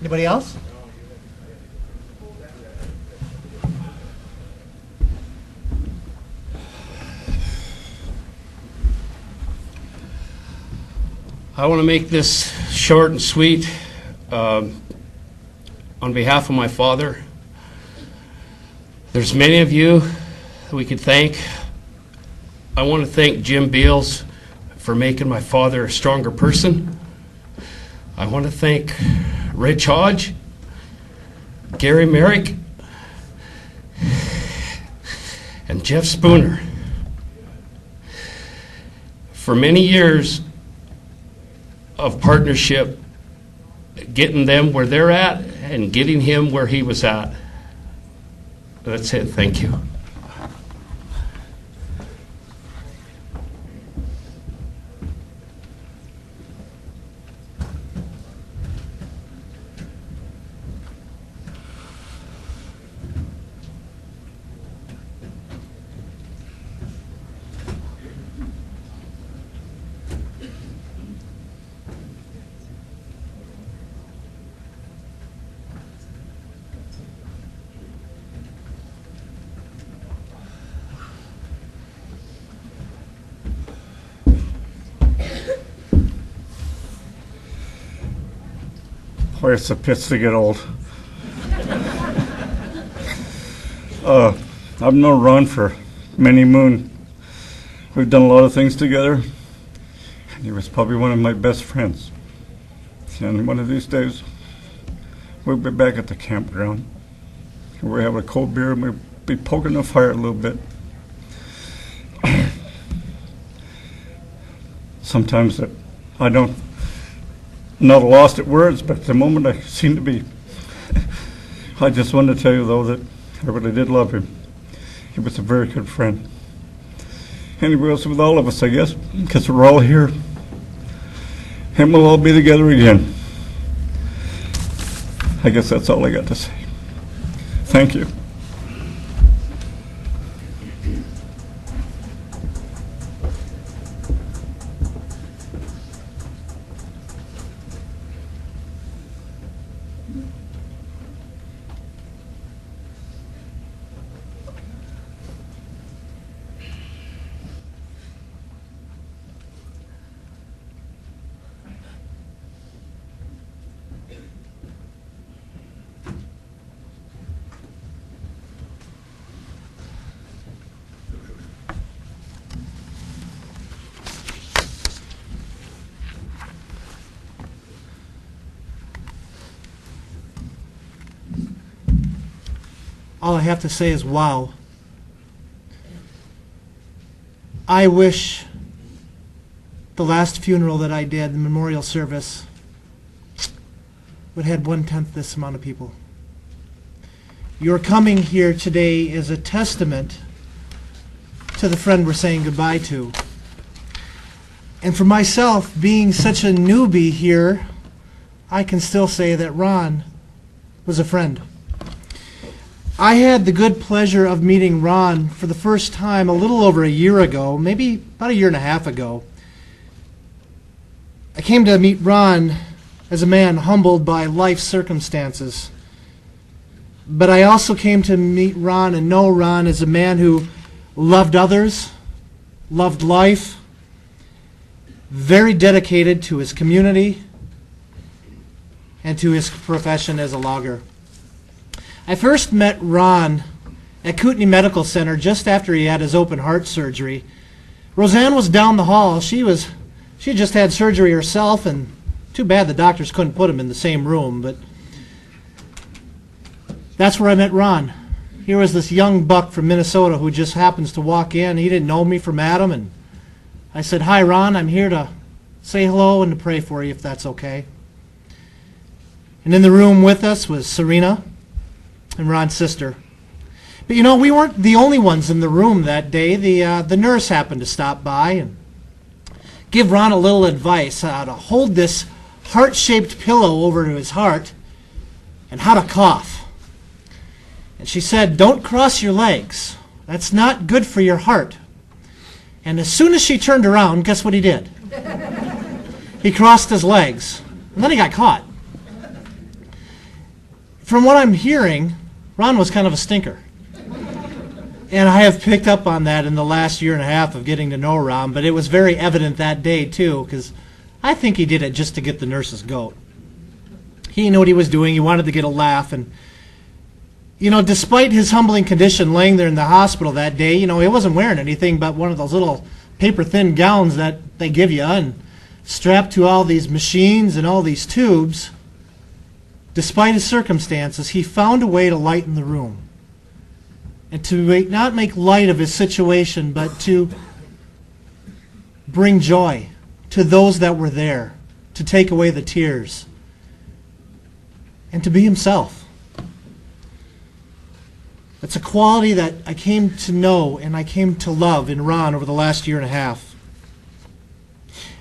Anybody else? I want to make this short and sweet. On behalf of my father, there's many of you that we could thank. I want to thank Jim Beals for making my father a stronger person. I want to thank Rich Hodge, Gary Merrick, and Jeff Spooner. For many years of partnership, getting them where they're at and getting him where he was at. That's it. Thank you. Boy, it's a pits to get old. I've known Ron for many moon. We've done a lot of things together. And he was probably one of my best friends. And one of these days, we'll be back at the campground. We'll have a cold beer and we'll be poking the fire a little bit. Sometimes I don't, not lost at words, but at the moment I seem to be. I just wanted to tell you, though, that I really did love him. He was a very good friend. And he was with all of us, I guess, because we're all here. And we'll all be together again. I guess that's all I got to say. Thank you. All I have to say is wow. I wish the last funeral that I did, the memorial service, would have had 1/10 this amount of people. Your coming here today is a testament to the friend we're saying goodbye to. And for myself, being such a newbie here, I can still say that Ron was a friend. I had the good pleasure of meeting Ron for the first time a little over a year ago, maybe about a year and a half ago. I came to meet Ron as a man humbled by life circumstances. But I also came to meet Ron and know Ron as a man who loved others, loved life, very dedicated to his community and to his profession as a logger. I first met Ron at Kootenai Medical Center just after he had his open heart surgery. Roseanne was down the hall. She had just had surgery herself, and too bad the doctors couldn't put him in the same room, but that's where I met Ron. Here was this young buck from Minnesota who just happens to walk in. He didn't know me from Adam, and I said, "Hi, Ron, I'm here to say hello and to pray for you if that's okay." And in the room with us was Serena and Ron's sister. But you know, we weren't the only ones in the room that day. The nurse happened to stop by and give Ron a little advice how to hold this heart-shaped pillow over to his heart and how to cough. And she said, "Don't cross your legs. That's not good for your heart." And as soon as she turned around, guess what he did? He crossed his legs, and then he got caught. From what I'm hearing, Ron was kind of a stinker. And I have picked up on that in the last year and a half of getting to know Ron, but it was very evident that day too, because I think he did it just to get the nurse's goat. He knew what he was doing. He wanted to get a laugh. And, despite his humbling condition laying there in the hospital that day, he wasn't wearing anything but one of those little paper-thin gowns that they give you and strapped to all these machines and all these tubes. Despite his circumstances, he found a way to lighten the room and to not make light of his situation, but to bring joy to those that were there, to take away the tears, and to be himself. It's a quality that I came to know and I came to love in Ron over the last year and a half.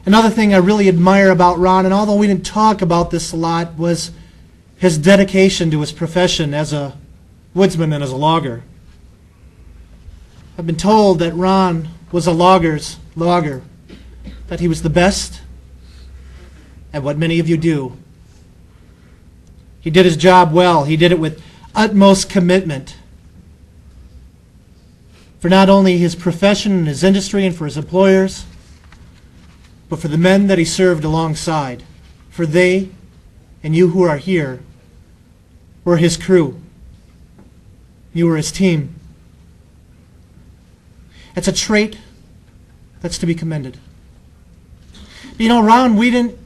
Another thing I really admire about Ron, and although we didn't talk about this a lot, was his dedication to his profession as a woodsman and as a logger. I've been told that Ron was a logger's logger, that he was the best at what many of you do. He did his job well. He did it with utmost commitment for not only his profession and his industry and for his employers, but for the men that he served alongside. For they, and you who are here, were his crew. You were his team. It's a trait that's to be commended. Ron, we didn't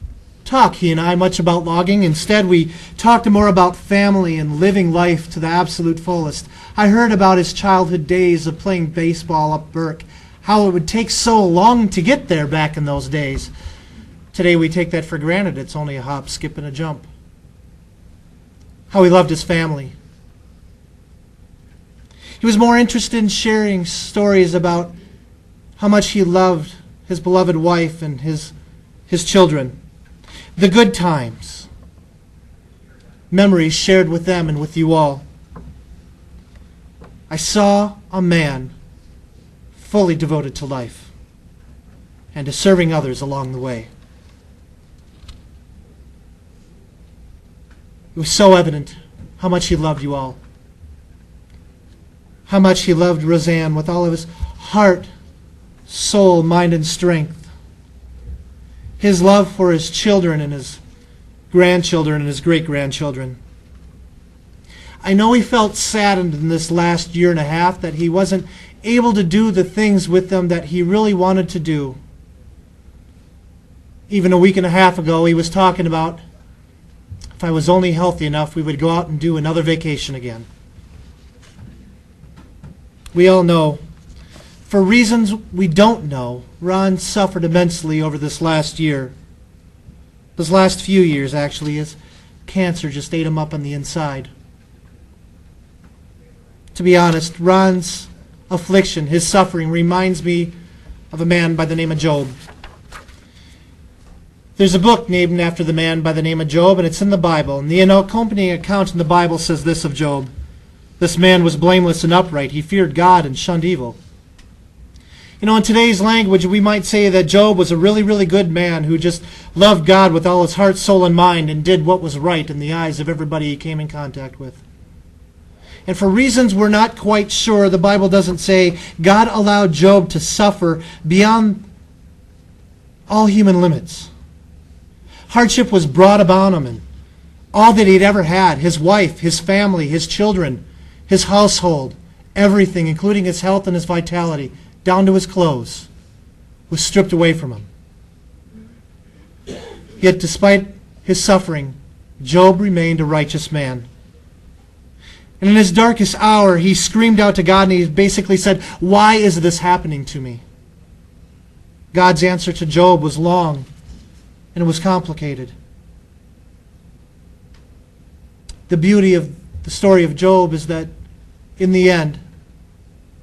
talk, he and I, much about logging. Instead, we talked more about family and living life to the absolute fullest. I heard about his childhood days of playing baseball up Burke, how it would take so long to get there back in those days. Today we take that for granted. It's only a hop, skip, and a jump. How he loved his family. He was more interested in sharing stories about how much he loved his beloved wife and his children. The good times. Memories shared with them and with you all. I saw a man fully devoted to life and to serving others along the way. It was so evident how much he loved you all. How much he loved Roseanne with all of his heart, soul, mind, and strength. His love for his children and his grandchildren and his great-grandchildren. I know he felt saddened in this last year and a half that he wasn't able to do the things with them that he really wanted to do. Even a week and a half ago, he was talking about, if I was only healthy enough, we would go out and do another vacation again. We all know, for reasons we don't know, Ron suffered immensely over this last year. This last few years, actually, as cancer just ate him up on the inside. To be honest, Ron's affliction, his suffering, reminds me of a man by the name of Job. There's a book named after the man by the name of Job, and it's in the Bible. And the accompanying account in the Bible says this of Job. This man was blameless and upright. He feared God and shunned evil. In today's language, we might say that Job was a really, really good man who just loved God with all his heart, soul, and mind and did what was right in the eyes of everybody he came in contact with. And for reasons we're not quite sure, the Bible doesn't say God allowed Job to suffer beyond all human limits. Hardship was brought upon him, and all that he'd ever had, his wife, his family, his children, his household, everything, including his health and his vitality, down to his clothes, was stripped away from him. Yet despite his suffering, Job remained a righteous man. And in his darkest hour, he screamed out to God and he basically said, "Why is this happening to me?" God's answer to Job was long and it was complicated. The beauty of the story of Job is that in the end,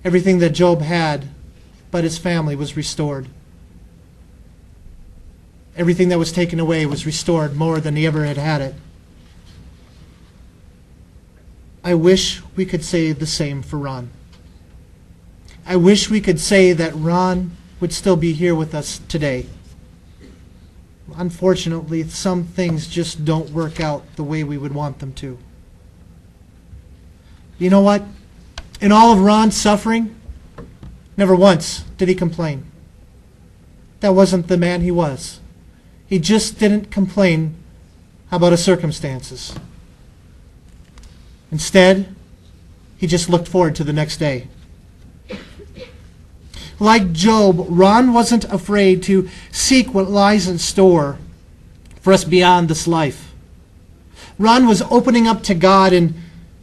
everything that Job had but his family was restored. Everything that was taken away was restored more than he ever had had it. I wish we could say the same for Ron. I wish we could say that Ron would still be here with us today. Unfortunately, some things just don't work out the way we would want them to. You know what? In all of Ron's suffering, never once did he complain. That wasn't the man he was. He just didn't complain about his circumstances. Instead, he just looked forward to the next day. Like Job, Ron wasn't afraid to seek what lies in store for us beyond this life. Ron was opening up to God and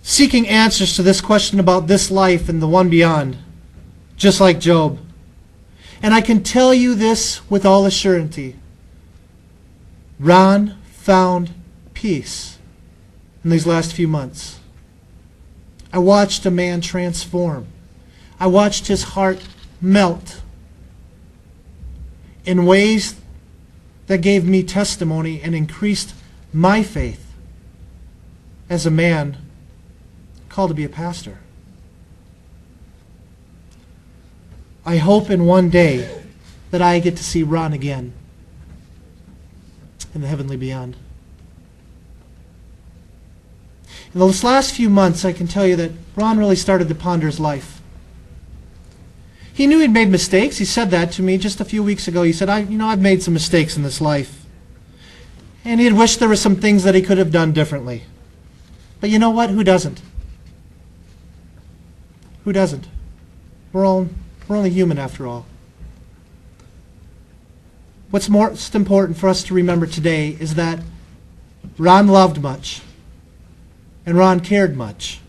seeking answers to this question about this life and the one beyond, just like Job. And I can tell you this with all assurity. Ron found peace in these last few months. I watched a man transform. I watched his heart melt in ways that gave me testimony and increased my faith as a man called to be a pastor. I hope in one day that I get to see Ron again in the heavenly beyond. In those last few months, I can tell you that Ron really started to ponder his life. He knew he'd made mistakes. He said that to me just a few weeks ago. He said, I've made some mistakes in this life. And he had wished there were some things that he could have done differently. But you know what? Who doesn't? Who doesn't? We're only human after all. What's most important for us to remember today is that Ron loved much, and Ron cared much.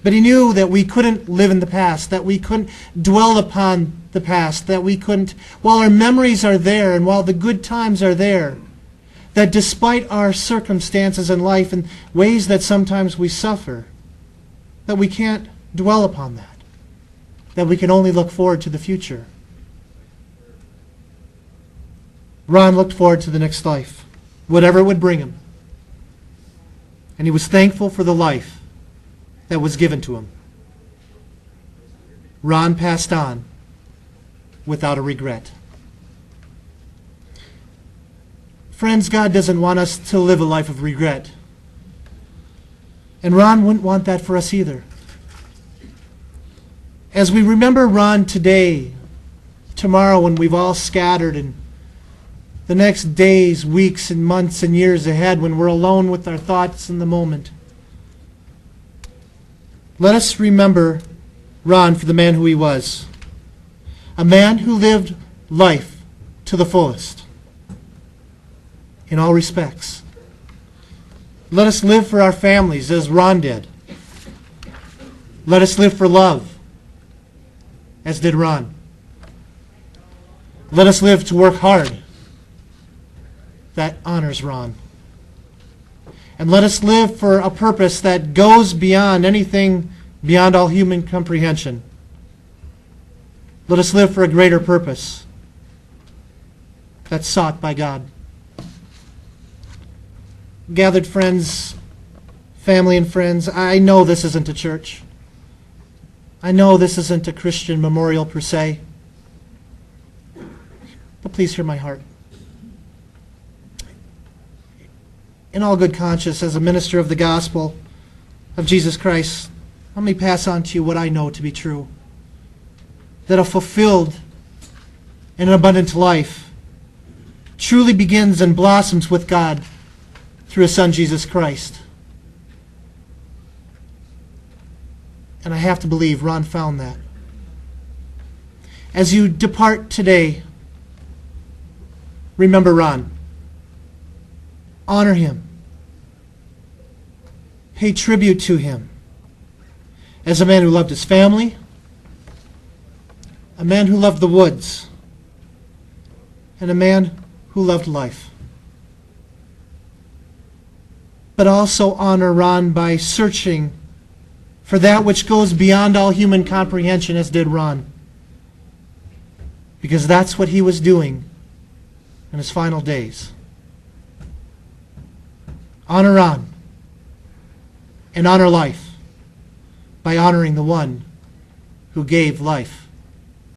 But he knew that we couldn't live in the past, that we couldn't dwell upon the past, that we couldn't, while our memories are there and while the good times are there, that despite our circumstances in life and ways that sometimes we suffer, that we can't dwell upon that we can only look forward to the future. Ron looked forward to the next life, whatever it would bring him. And he was thankful for the life that was given to him. Ron passed on without a regret. Friends, God doesn't want us to live a life of regret. And Ron wouldn't want that for us either. As we remember Ron today, tomorrow when we've all scattered, and the next days, weeks, and months and years ahead when we're alone with our thoughts in the moment, let us remember Ron for the man who he was. A man who lived life to the fullest in all respects. Let us live for our families as Ron did. Let us live for love as did Ron. Let us live to work hard. That honors Ron. And let us live for a purpose that goes beyond anything beyond all human comprehension. Let us live for a greater purpose that's sought by God. Gathered friends, family and friends, I know this isn't a church. I know this isn't a Christian memorial per se. But please hear my heart. In all good conscience, as a minister of the gospel of Jesus Christ, let me pass on to you what I know to be true. That a fulfilled and an abundant life truly begins and blossoms with God through His Son, Jesus Christ. And I have to believe Ron found that. As you depart today, remember Ron. Honor him. Pay tribute to him as a man who loved his family, a man who loved the woods, and a man who loved life. But also honor Ron by searching for that which goes beyond all human comprehension, as did Ron. Because that's what he was doing in his final days. Honor Ron and honor life by honoring the one who gave life